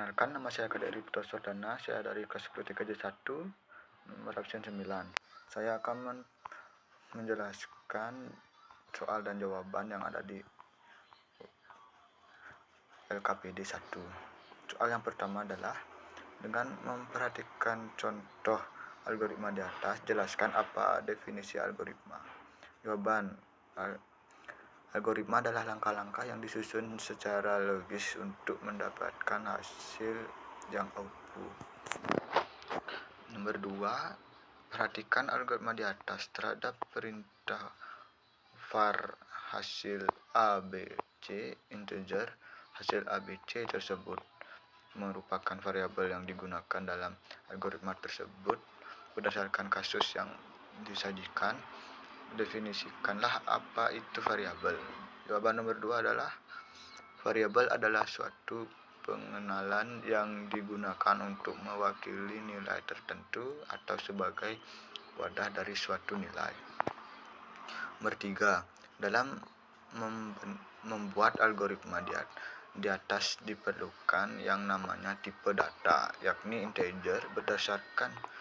Perkenalkan, nama saya Kadek Ripto Sordana, saya dari kelas 10 TKJ1, nomor absen 9. Saya akan menjelaskan soal dan jawaban yang ada di LKPD 1. Soal yang pertama adalah, dengan memperhatikan contoh algoritma di atas, jelaskan apa definisi algoritma. Jawaban, algoritma adalah langkah-langkah yang disusun secara logis untuk mendapatkan hasil yang output. Nomor 2, perhatikan algoritma di atas terhadap perintah var hasil ABC integer. Hasil ABC tersebut merupakan variabel yang digunakan dalam algoritma tersebut. Berdasarkan kasus yang disajikan, definisikanlah apa itu variabel. Jawaban nomor 2 adalah, variabel adalah suatu pengenalan yang digunakan untuk mewakili nilai tertentu atau sebagai wadah dari suatu nilai. Nomor 3, dalam membuat algoritma di atas diperlukan yang namanya tipe data, yakni integer. Berdasarkan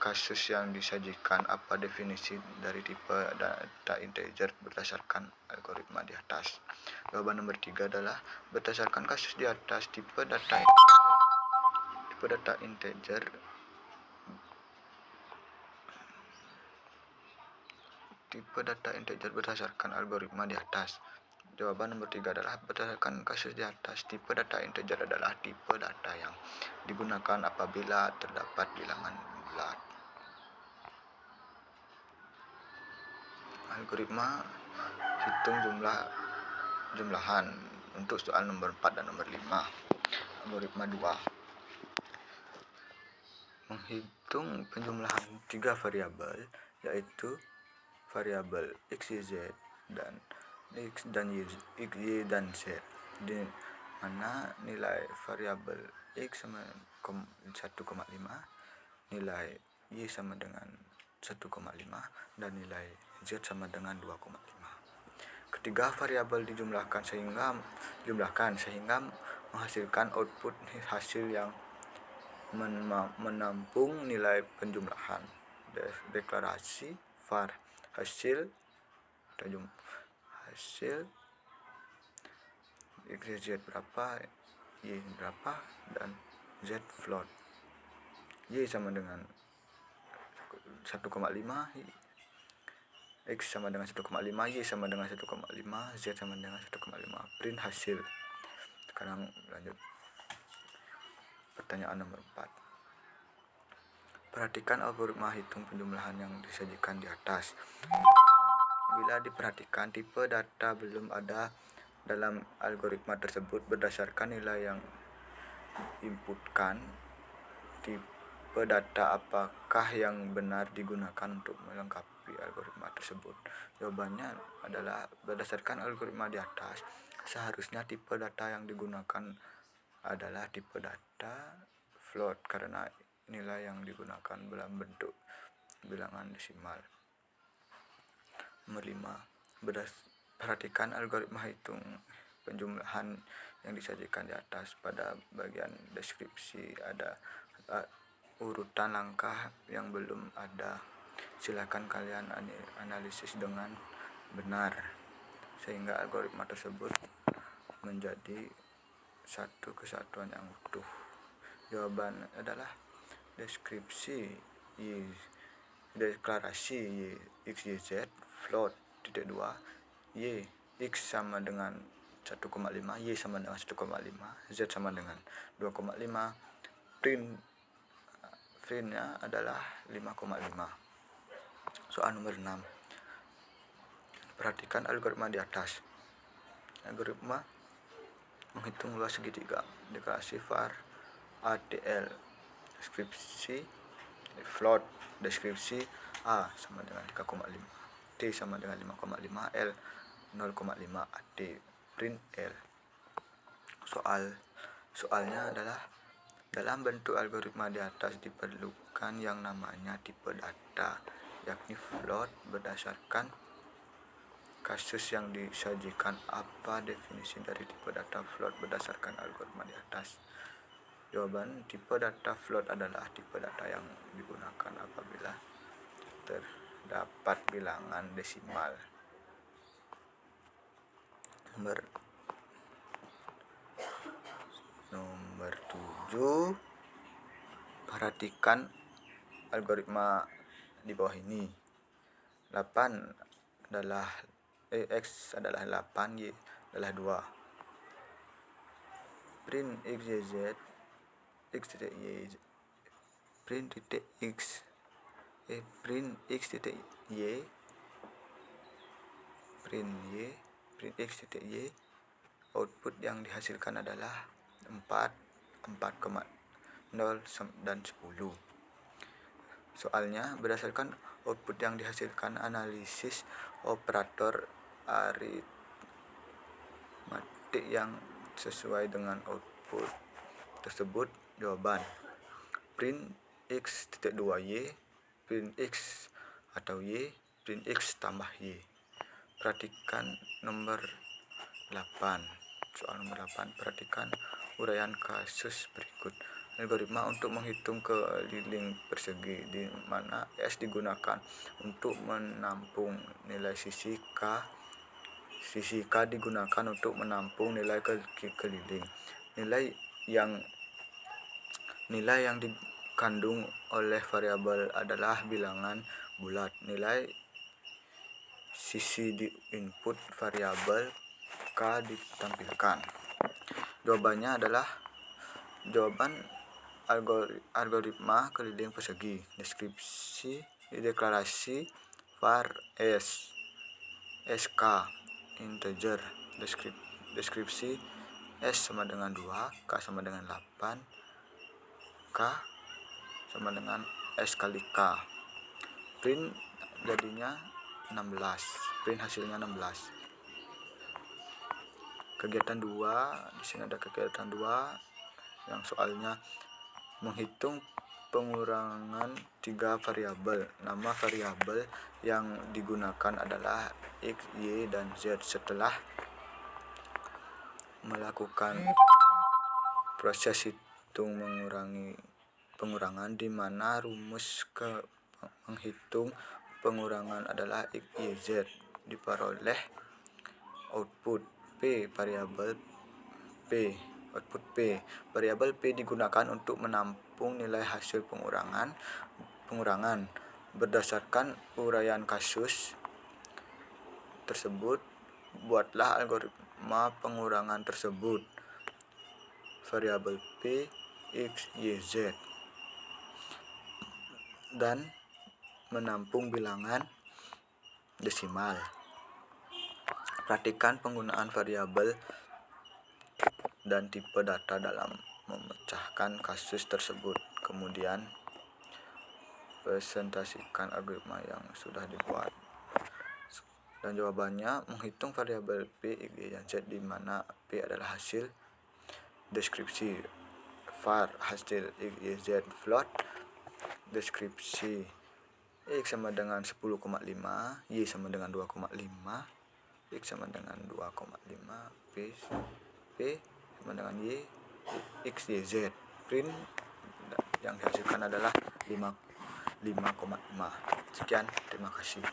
kasus yang disajikan, apa definisi dari tipe data integer berdasarkan algoritma di atas. Jawaban nomor 3 adalah, berdasarkan kasus di atas, tipe data integer berdasarkan algoritma di atas. Jawaban nomor 3 adalah, berdasarkan kasus di atas, tipe data integer adalah tipe data yang digunakan apabila terdapat bilangan bulat. Algoritma hitung jumlahan untuk soal nomor 4 dan nomor 5. Algoritma 2, menghitung penjumlahan 3 variabel, yaitu variabel x, y, z dan x dan y dan z, di mana nilai variabel x sama 1,5, nilai y sama dengan 1,5 dan nilai z sama dengan 2,5. Ketiga variabel dijumlahkan sehingga menghasilkan output hasil yang menampung nilai penjumlahan. Deklarasi var hasil x, z berapa, y berapa, dan z float. Y sama dengan 1,5, x sama dengan 1,5, y sama dengan 1,5, z sama dengan 1,5. Print hasil. Sekarang lanjut pertanyaan nomor 4. Perhatikan algoritma hitung penjumlahan yang disajikan di atas. Bila diperhatikan, tipe data belum ada dalam algoritma tersebut. Berdasarkan nilai yang inputkan, tipe data apakah yang benar digunakan untuk melengkapi algoritma tersebut? Jawabannya adalah, berdasarkan algoritma di atas, seharusnya tipe data yang digunakan adalah tipe data float karena nilai yang digunakan dalam bentuk bilangan desimal. Nomor 5, perhatikan algoritma hitung penjumlahan yang disajikan di atas. Pada bagian deskripsi ada urutan langkah yang belum ada. Silakan kalian analisis dengan benar sehingga algoritma tersebut menjadi satu kesatuan yang utuh. Jawaban adalah, deklarasi y x, y, z float titik 2, y x sama dengan 1,5, y sama dengan 1,5, z sama dengan 2,5. Printnya adalah 5,5. Soal nomor 6, perhatikan algoritma di atas. Algoritma menghitung luas segitiga. Deklarasi var ATL, deskripsi float, deskripsi A sama dengan 3,5, T sama dengan 5,5, L 0,5 AT. Print L. Soalnya adalah, dalam bentuk algoritma di atas diperlukan yang namanya tipe data, yakni float. Berdasarkan kasus yang disajikan, apa definisi dari tipe data float berdasarkan algoritma di atas? Jawaban, tipe data float adalah tipe data yang digunakan apabila terdapat bilangan desimal. Nomor 7, perhatikan algoritma di bawah ini. 8 adalah X adalah 8, Y adalah 2. Print XYZ, X titik Y, print titik X, print X titik Y, print Y, print X titik Y. Output yang dihasilkan adalah 4, 4,0 dan 10. Soalnya, berdasarkan output yang dihasilkan, analisis operator aritmatik yang sesuai dengan output tersebut. Jawaban, print X titik 2Y, print X atau Y, print X tambah Y. Perhatikan nomor 8. Soal nomor 8, perhatikan uraian kasus berikut. Algoritma untuk menghitung keliling persegi, di mana S digunakan untuk menampung nilai sisi K. Sisi K digunakan untuk menampung nilai keliling. Nilai yang dikandung oleh variabel adalah bilangan bulat. Nilai sisi di input variabel K ditampilkan. Jawabannya adalah algoritma keliling persegi. Deklarasi var S, SK integer, deskripsi S sama dengan 2, K sama dengan 8, K sama dengan S kali K. Print jadinya 16, print hasilnya 16. Kegiatan 2, di sini ada kegiatan 2 yang soalnya menghitung pengurangan 3 variabel. Nama variabel yang digunakan adalah X, Y, dan Z. Setelah melakukan proses hitung pengurangan di mana rumus menghitung pengurangan adalah X, Y, Z, diperoleh output P. Variabel P. Output P. Variabel P digunakan untuk menampung nilai hasil pengurangan. Berdasarkan uraian kasus tersebut, buatlah algoritma pengurangan tersebut. Variabel P, X, Y, Z, dan menampung bilangan desimal. Perhatikan penggunaan variabel dan tipe data dalam memecahkan kasus tersebut. Kemudian presentasikan algoritma yang sudah dibuat. Dan jawabannya, menghitung variabel P, X, Y, dan Z di mana P adalah hasil deskripsi, var hasil X, Y, Z float, deskripsi X sama dengan 10,5, Y sama dengan 2,5, X sama dengan 2,5, P sama dengan Y, X, Y, Z. Print yang dihasilkan adalah 5,5. Sekian, terima kasih.